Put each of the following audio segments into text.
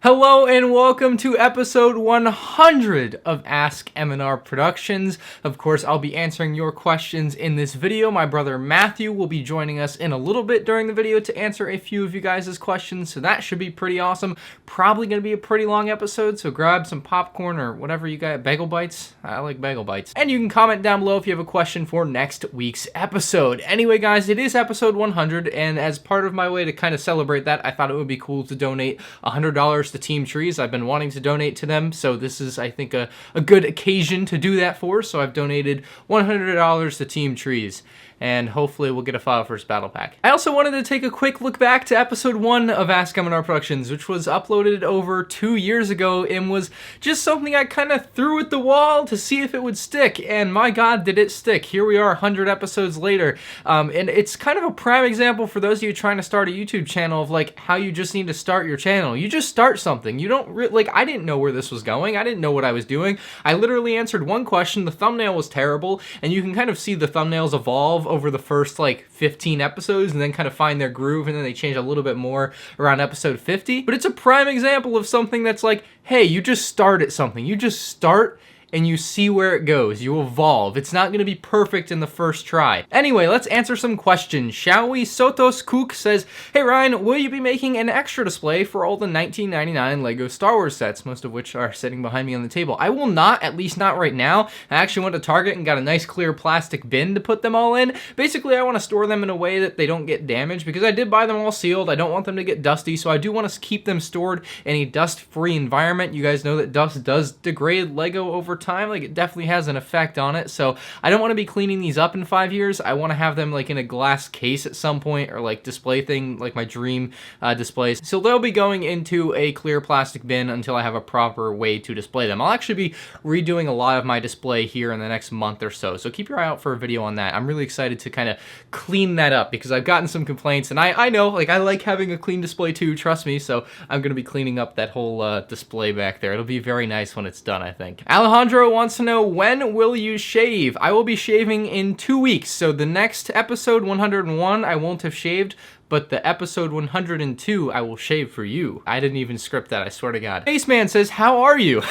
Hello and welcome to episode 100 of Ask MandRproductions. Of course, I'll be answering your questions in this video. My brother Matthew will be joining us in a little bit during the video to answer a few of you guys' questions, so that should be pretty awesome. Probably going to be a pretty long episode, so grab some popcorn or whatever you got. Bagel bites? I like bagel bites. And you can comment down below if you have a question for next week's episode. Anyway, guys, it is episode 100, and as part of my way to kind of celebrate that, I thought it would be cool to donate $100 to Team Trees. I've been wanting to donate to them, so this is, I think, a good occasion to do that for, so I've donated $100 to Team Trees, and hopefully we'll get a File First Battle Pack. I also wanted to take a quick look back to episode 1 of Ask MandRproductions, which was uploaded over 2 years ago and was just something I kind of threw at the wall to see if it would stick, and my god, did it stick. Here we are 100 episodes later, and it's kind of a prime example for those of you trying to start a YouTube channel of like how you just need to start your channel. You just start something. You don't like, I didn't know where this was going. I didn't know what I was doing. I literally answered one question. The thumbnail was terrible, and you can kind of see the thumbnails evolve over the first like 15 episodes and then kind of find their groove, and then they change a little bit more around episode 50. But it's a prime example of something that's like, hey, you just start at something. You just start and you see where it goes. You evolve. It's not going to be perfect in the first try. Anyway, let's answer some questions, shall we? Sotos Cook says, hey Ryan, will you be making an extra display for all the 1999 LEGO Star Wars sets, most of which are sitting behind me on the table? I will not, at least not right now. I actually went to Target and got a nice clear plastic bin to put them all in. Basically, I want to store them in a way that they don't get damaged because I did buy them all sealed. I don't want them to get dusty, so I do want to keep them stored in a dust-free environment. You guys know that dust does degrade LEGO over time. Like, it definitely has an effect on it, so I don't want to be cleaning these up in 5 years. I want to have them like in a glass case at some point, or like display thing, like my dream displays. So they'll be going into a clear plastic bin until I have a proper way to display them. I'll actually be redoing a lot of my display here in the next month or so, so keep your eye out for a video on that. I'm really excited to kind of clean that up because I've gotten some complaints, and I know, like, I like having a clean display too, trust me, so I'm going to be cleaning up that whole display back there. It'll be very nice when it's done, I think. Alejandro wants to know, when will you shave? I will be shaving in 2 weeks, so the next episode 101 I won't have shaved, but the episode 102, I will shave for you. I didn't even script that, I swear to God. Spaceman says, how are you?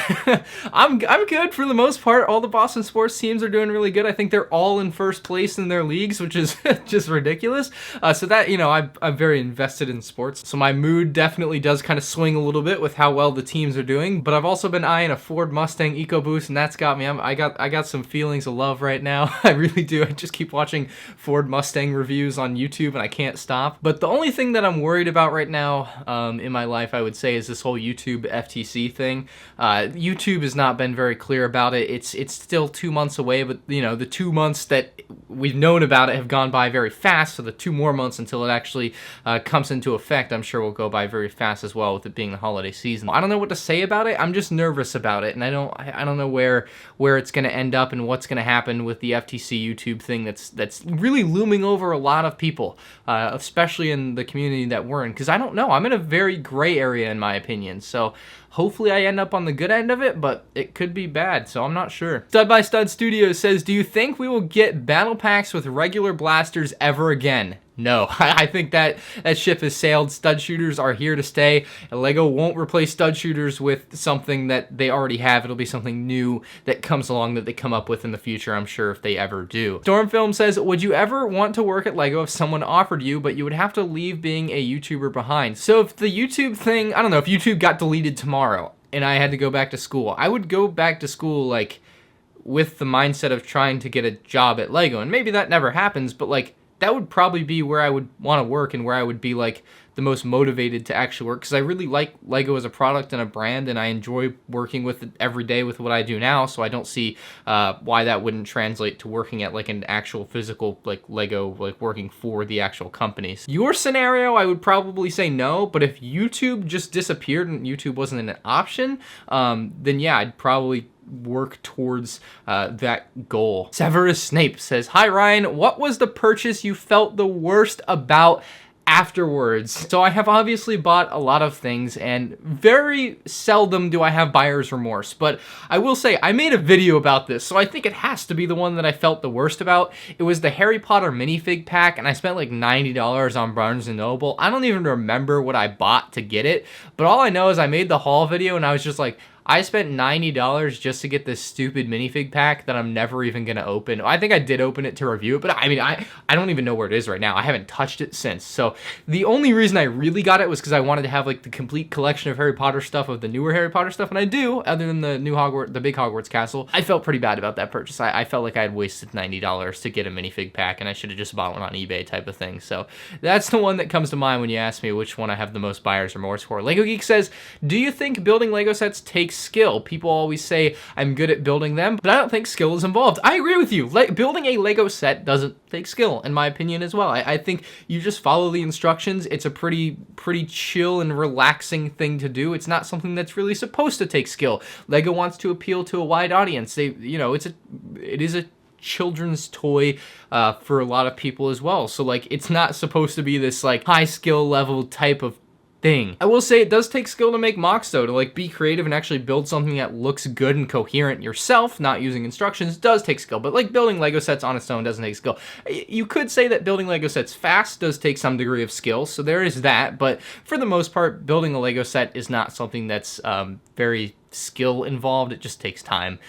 I'm good for the most part. All the Boston sports teams are doing really good. I think they're all in first place in their leagues, which is just ridiculous. So that, you know, I'm very invested in sports. So my mood definitely does kind of swing a little bit with how well the teams are doing. But I've also been eyeing a Ford Mustang EcoBoost, and that's got me. I got some feelings of love right now. I really do. I just keep watching Ford Mustang reviews on YouTube, and I can't stop. But the only thing that I'm worried about right now in my life, I would say, is this whole YouTube FTC thing. YouTube has not been very clear about it. It's still 2 months away, but you know, the 2 months that we've known about it have gone by very fast, so the 2 more months until it actually comes into effect, I'm sure will go by very fast as well, with it being the holiday season. I don't know what to say about it. I'm just nervous about it, and I don't know where it's going to end up and what's going to happen with the FTC YouTube thing that's really looming over a lot of people, especially in the community that we're in, because I don't know. I'm in a very gray area in my opinion, so hopefully I end up on the good end of it, but it could be bad, so I'm not sure. Stud by Stud Studios says, do you think we will get battle packs with regular blasters ever again? No, I think that ship has sailed. Stud shooters are here to stay. LEGO won't replace stud shooters with something that they already have. It'll be something new that comes along that they come up with in the future, I'm sure, if they ever do. Stormfilm says, would you ever want to work at LEGO if someone offered you, but you would have to leave being a YouTuber behind? So if the YouTube thing, I don't know, if YouTube got deleted tomorrow and I had to go back to school, I would go back to school like with the mindset of trying to get a job at LEGO, and maybe that never happens, but like, that would probably be where I would want to work and where I would be like the most motivated to actually work, because I really like LEGO as a product and a brand, and I enjoy working with it every day with what I do now, so I don't see why that wouldn't translate to working at like an actual physical like LEGO, like working for the actual companies. Your scenario, I would probably say no, but if YouTube just disappeared and YouTube wasn't an option, then yeah, I'd probably work towards that goal. Severus Snape says, hi Ryan, what was the purchase you felt the worst about afterwards. So I have obviously bought a lot of things, and very seldom do I have buyer's remorse, but I will say I made a video about this, so I think it has to be the one that I felt the worst about. It was the Harry Potter minifig pack, and I spent like $90 on Barnes & Noble. I don't even remember what I bought to get it, but all I know is I made the haul video and I was just like, I spent $90 just to get this stupid minifig pack that I'm never even going to open. I think I did open it to review it, but I mean, I don't even know where it is right now. I haven't touched it since. So the only reason I really got it was because I wanted to have like the complete collection of Harry Potter stuff, of the newer Harry Potter stuff, and I do, other than the new Hogwarts, the big Hogwarts castle. I felt pretty bad about that purchase. I felt like I had wasted $90 to get a minifig pack, and I should have just bought one on eBay type of thing. So that's the one that comes to mind when you ask me which one I have the most buyer's remorse for. Lego Geek says, do you think building Lego sets takes skill? People always say I'm good at building them, but I don't think skill is involved. I agree with you. Building a Lego set doesn't take skill, in my opinion, as well. I think you just follow the instructions. It's a pretty chill and relaxing thing to do. It's not something that's really supposed to take skill. Lego wants to appeal to a wide audience. It is a children's toy for a lot of people as well. So like, it's not supposed to be this like high skill level type of thing. I will say it does take skill to make mocks though, to like be creative and actually build something that looks good and coherent yourself, not using instructions, does take skill. But like building Lego sets on its own doesn't take skill. You could say that building Lego sets fast does take some degree of skill, so there is that, but for the most part, building a Lego set is not something that's very skill involved. It just takes time.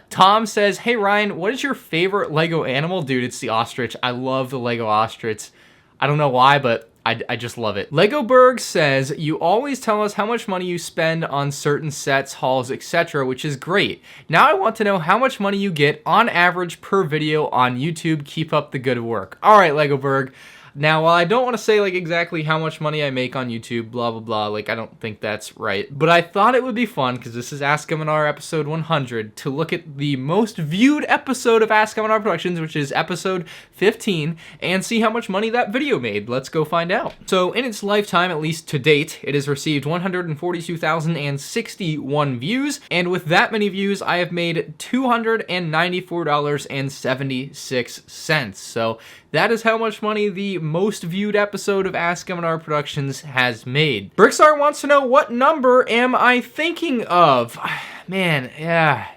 Tom says, hey Ryan, what is your favorite Lego animal? Dude, it's the ostrich. I love the Lego ostrich. I don't know why, but I just love it. Legoberg says, you always tell us how much money you spend on certain sets, hauls, etc., which is great. Now I want to know how much money you get on average per video on YouTube. Keep up the good work. All right, Legoberg. Now, while I don't want to say like exactly how much money I make on YouTube, blah, blah, blah, like I don't think that's right, but I thought it would be fun, because this is Ask MNR episode 100, to look at the most viewed episode of Ask MNR Productions, which is episode 15, and see how much money that video made. Let's go find out. So in its lifetime, at least to date, it has received 142,061 views, and with that many views, I have made $294.76. So that is how much money the most viewed episode of Ask MNR Productions has made. BrickTsar wants to know, what number am I thinking of? Man, yeah.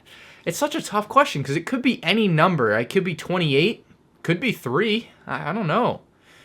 It's such a tough question because it could be any number. It could be 28, could be 3. I don't know.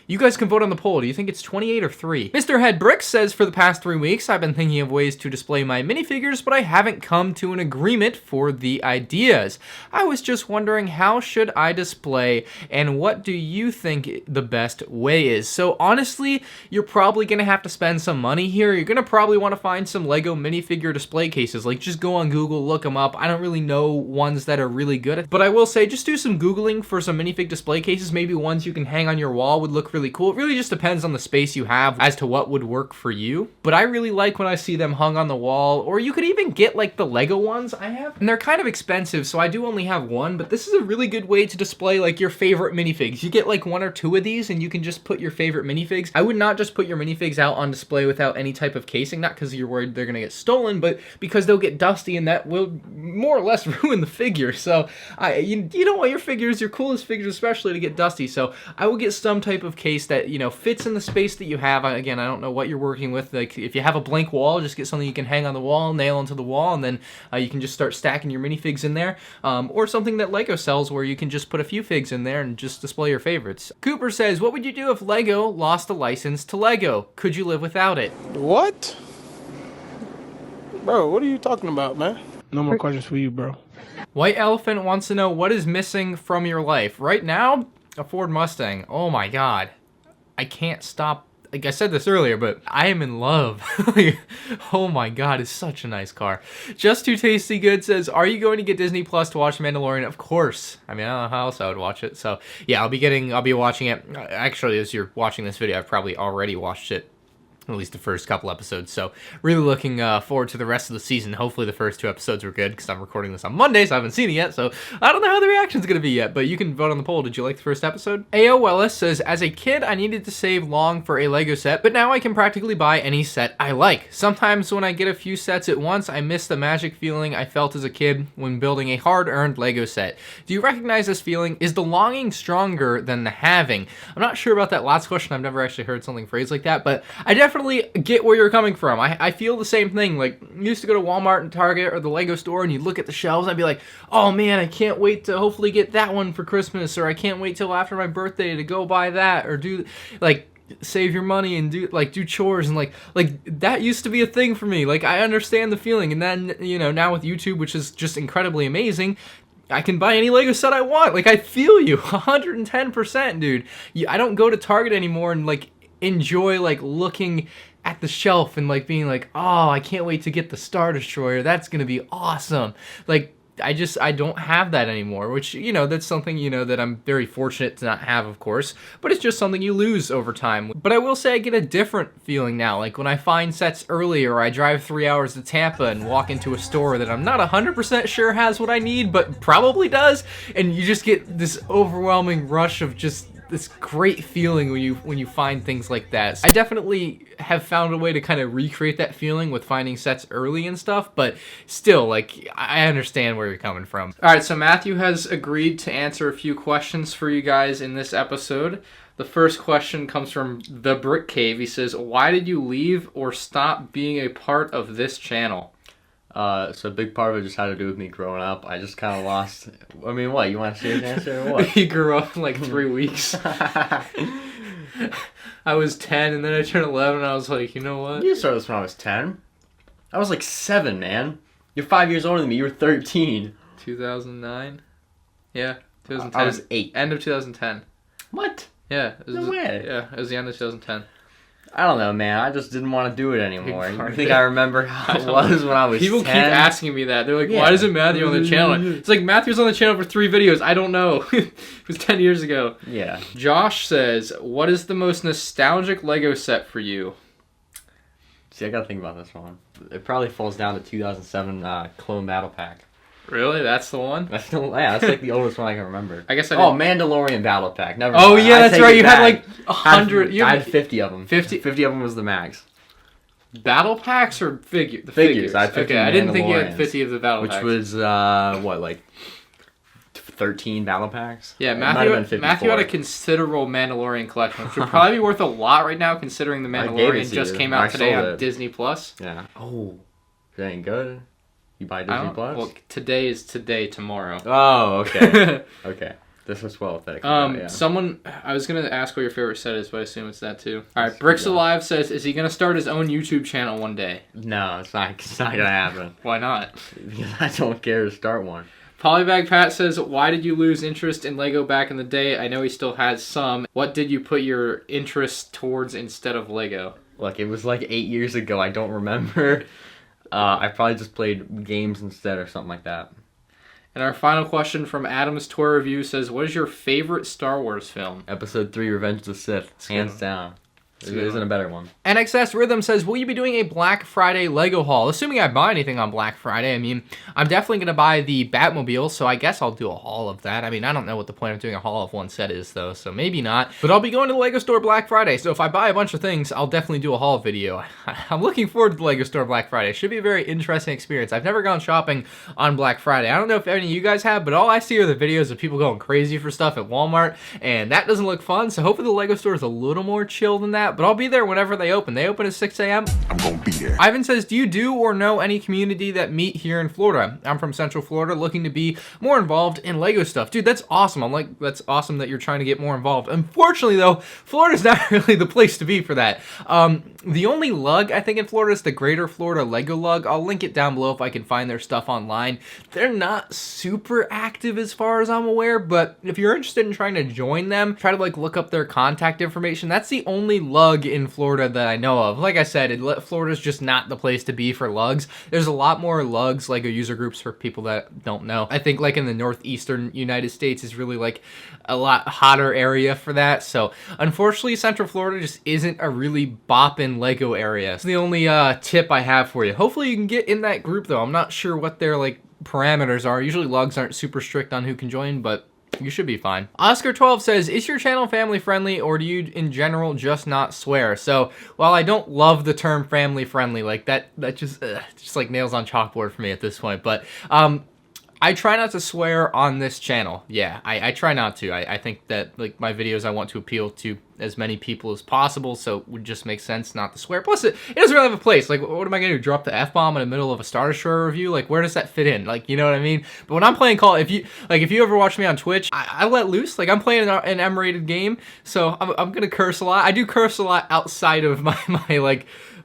You guys can vote on the poll. Do you think it's 28 or 3? Mr. Head Bricks says, for the past 3 weeks, I've been thinking of ways to display my minifigures, but I haven't come to an agreement for the ideas. I was just wondering, how should I display, and what do you think the best way is? So honestly, you're probably going to have to spend some money here. You're going to probably want to find some Lego minifigure display cases. Like, just go on Google, look them up. I don't really know ones that are really good, but I will say, just do some Googling for some minifig display cases. Maybe ones you can hang on your wall would look really cool. It really just depends on the space you have as to what would work for you. But I really like when I see them hung on the wall, or you could even get like the Lego ones I have. And they're kind of expensive, so I do only have one, but this is a really good way to display like your favorite minifigs. You get like 1 or 2 of these and you can just put your favorite minifigs. I would not just put your minifigs out on display without any type of casing, not because you're worried they're gonna get stolen, but because they'll get dusty and that will more or less ruin the figure. So you don't want your figures, your coolest figures especially, to get dusty. So I will get some type of case that, you know, fits in the space that you have. Again, I don't know what you're working with. Like, if you have a blank wall, just get something you can hang on the wall, nail into the wall, and then you can just start stacking your minifigs in there. Or something that Lego sells where you can just put a few figs in there and just display your favorites. Cooper says, what would you do if Lego lost a license to Lego? Could you live without it? What? Bro, what are you talking about, man? No more questions for you, bro. White Elephant wants to know, what is missing from your life? Right now, a Ford Mustang. Oh my god. I can't stop. Like I said this earlier, but I am in love. Oh my god, it's such a nice car. Just Too Tasty Good says, are you going to get Disney Plus to watch Mandalorian? Of course. I mean, I don't know how else I would watch it. So yeah, I'll be watching it. Actually, as you're watching this video, I've probably already watched it at least the first couple episodes. So really looking forward to the rest of the season. Hopefully the first 2 episodes were good, because I'm recording this on Monday, so I haven't seen it yet. So I don't know how the reaction's going to be yet, but you can vote on the poll. Did you like the first episode? A.O. Wellis says, as a kid, I needed to save long for a Lego set, but now I can practically buy any set I like. Sometimes when I get a few sets at once, I miss the magic feeling I felt as a kid when building a hard-earned Lego set. Do you recognize this feeling? Is the longing stronger than the having? I'm not sure about that last question. I've never actually heard something phrased like that, but I definitely get where you're coming from. I feel the same thing. Like, you used to go to Walmart and Target or the Lego store, and you'd look at the shelves, and I'd be like, oh man, I can't wait to hopefully get that one for Christmas, or I can't wait till after my birthday to go buy that, or do, like, save your money and do chores, and like that used to be a thing for me. Like, I understand the feeling, and then, you know, now with YouTube, which is just incredibly amazing, I can buy any Lego set I want. Like, I feel you 110%, dude. I don't go to Target anymore and like enjoy like looking at the shelf and like being like, oh, I can't wait to get the Star Destroyer. That's gonna be awesome. Like, I don't have that anymore, which, you know, that's something, you know, that I'm very fortunate to not have, of course, but it's just something you lose over time. But I will say I get a different feeling now. Like, when I find sets early, or I drive 3 hours to Tampa and walk into a store that I'm not 100% sure has what I need, but probably does, and you just get this overwhelming rush of just this great feeling when you find things like that. So I definitely have found a way to kind of recreate that feeling with finding sets early and stuff, but still, like, I understand where you're coming from. All right, so Matthew has agreed to answer a few questions for you guys in this episode. The first question comes from The Brick Cave. He says, why did you leave or stop being a part of this channel? So a big part of it just had to do with me growing up. I just kind of lost. I mean, what? You want to see his answer or what? He grew up in like 3 weeks. I was 10 and then I turned 11 and I was like, you know what? You started this when I was 10. I was like 7, man. You're 5 years older than me. You were 13. 2009? Yeah, 2010. I was 8. End of 2010. What? Yeah. No way. Yeah, it was the end of 2010. I don't know, man. I just didn't want to do it anymore. You think I remember how it was when I was 10? People keep asking me that. They're like, why isn't Matthew on the channel? It's like, Matthew's on the channel for 3 videos. I don't know. It was 10 years ago. Yeah. Josh says, what is the most nostalgic Lego set for you? See, I gotta think about this one. It probably falls down to 2007 Clone Battle Pack. Really? That's the one? That's like the oldest one I can remember. I guess I didn't... Mandalorian Battle Pack. Never Oh, mind. yeah, that's right. You had like 100. I had 50 of them. 50 of them was the max. Battle packs or figures? The figures. I had 50 I didn't think you had 50 of the battle packs. Which was, what, like 13 battle packs? Yeah, Matthew had a considerable Mandalorian collection, which would probably be worth a lot right now, considering the Mandalorian just came out today on Disney Plus. Yeah. Oh, that ain't good. You buy Disney Plus? Well, today is today, tomorrow. Oh, okay. Okay. This was 12 that Someone, I was going to ask what your favorite set is, but I assume it's that too. All right, Bricks Alive says, is he going to start his own YouTube channel one day? No, it's not going to happen. Why not? Because I don't care to start one. Polybag Pat says, why did you lose interest in Lego back in the day? I know he still has some. What did you put your interest towards instead of Lego? Look, it was like 8 years ago. I don't remember. I probably just played games instead or something like that. And our final question from Adam's Toy Review says, what is your favorite Star Wars film? Episode 3, Revenge of the Sith. Hands down. There isn't a better one. NXS Rhythm says, will you be doing a Black Friday Lego haul? Assuming I buy anything on Black Friday. I mean, I'm definitely going to buy the Batmobile, so I guess I'll do a haul of that. I mean, I don't know what the point of doing a haul of one set is, though, so maybe not. But I'll be going to the Lego store Black Friday, so if I buy a bunch of things, I'll definitely do a haul video. I'm looking forward to the Lego store Black Friday. It should be a very interesting experience. I've never gone shopping on Black Friday. I don't know if any of you guys have, but all I see are the videos of people going crazy for stuff at Walmart, and that doesn't look fun, so hopefully the Lego store is a little more chill than that, but I'll be there whenever they open. They open at 6 a.m. I'm gonna be there. Ivan says, do you do or know any community that meet here in Florida? I'm from Central Florida, looking to be more involved in Lego stuff. Dude, that's awesome. I'm like, that's awesome that you're trying to get more involved. Unfortunately, though, Florida's not really the place to be for that. The only lug, I think, in Florida is the Greater Florida Lego Lug. I'll link it down below if I can find their stuff online. They're not super active as far as I'm aware, but if you're interested in trying to join them, try to like look up their contact information. That's the only lug in Florida that I know of. Like I said, Florida's just not the place to be for lugs. There's a lot more lugs LEGO user groups for people that don't know. I think like in the northeastern United States is really like a lot hotter area for that. So unfortunately, Central Florida just isn't a really boppin' LEGO area. It's the only tip I have for you. Hopefully you can get in that group though. I'm not sure what their like parameters are. Usually lugs aren't super strict on who can join, but you should be fine. Oscar12 says, is your channel family friendly, or do you in general just not swear? So while I don't love the term family friendly, like that just like nails on chalkboard for me at this point, but I try not to swear on this channel. Yeah, I try not to. I think that like my videos, I want to appeal to as many people as possible, so it would just make sense not to swear. Plus, it doesn't really have a place. Like, what am I gonna do? Drop the F-bomb in the middle of a Star Destroyer review? Like, where does that fit in? Like, you know what I mean? But when I'm playing Call, if you ever watch me on Twitch, I let loose. Like, I'm playing an M-rated game, so I'm gonna curse a lot. I do curse a lot outside of my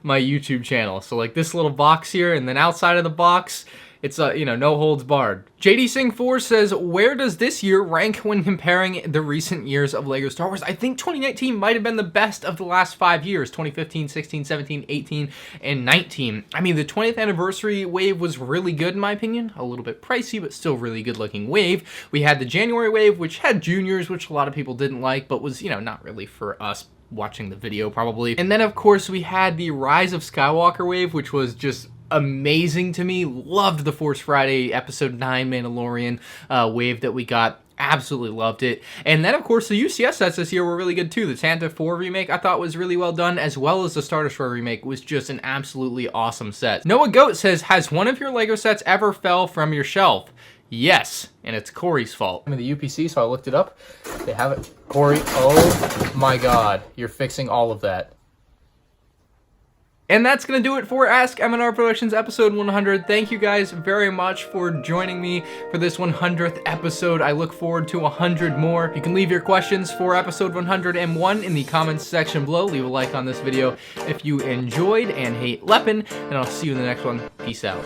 YouTube channel. So like this little box here, and then outside of the box, it's you know, no holds barred. JD Singh 4 says, where does this year rank when comparing the recent years of LEGO Star Wars? I think 2019 might have been the best of the last 5 years. 2015, 16, 17, 18, and 19. I mean, the 20th anniversary wave was really good in my opinion. A little bit pricey, but still really good looking wave. We had the January wave, which had juniors, which a lot of people didn't like, but was, you know, not really for us watching the video probably. And then of course we had the Rise of Skywalker wave, which was just amazing to me. Loved the Force Friday episode 9 Mandalorian wave that we got. Absolutely loved it. And then of course the UCS sets this year were really good too. The Tanta 4 remake I thought was really well done, as well as the Star Destroyer remake was just an absolutely awesome set. Noah Goat says, has one of your LEGO sets ever fell from your shelf? Yes, and it's Corey's fault. I'm in the UPC, so I looked it up. They have it. Corey, oh my god, you're fixing all of that. And that's going to do it for Ask MandRproductions episode 100. Thank you guys very much for joining me for this 100th episode. I look forward to 100 more. You can leave your questions for episode 101 in the comments section below. Leave a like on this video if you enjoyed and hate Lepin, and I'll see you in the next one. Peace out.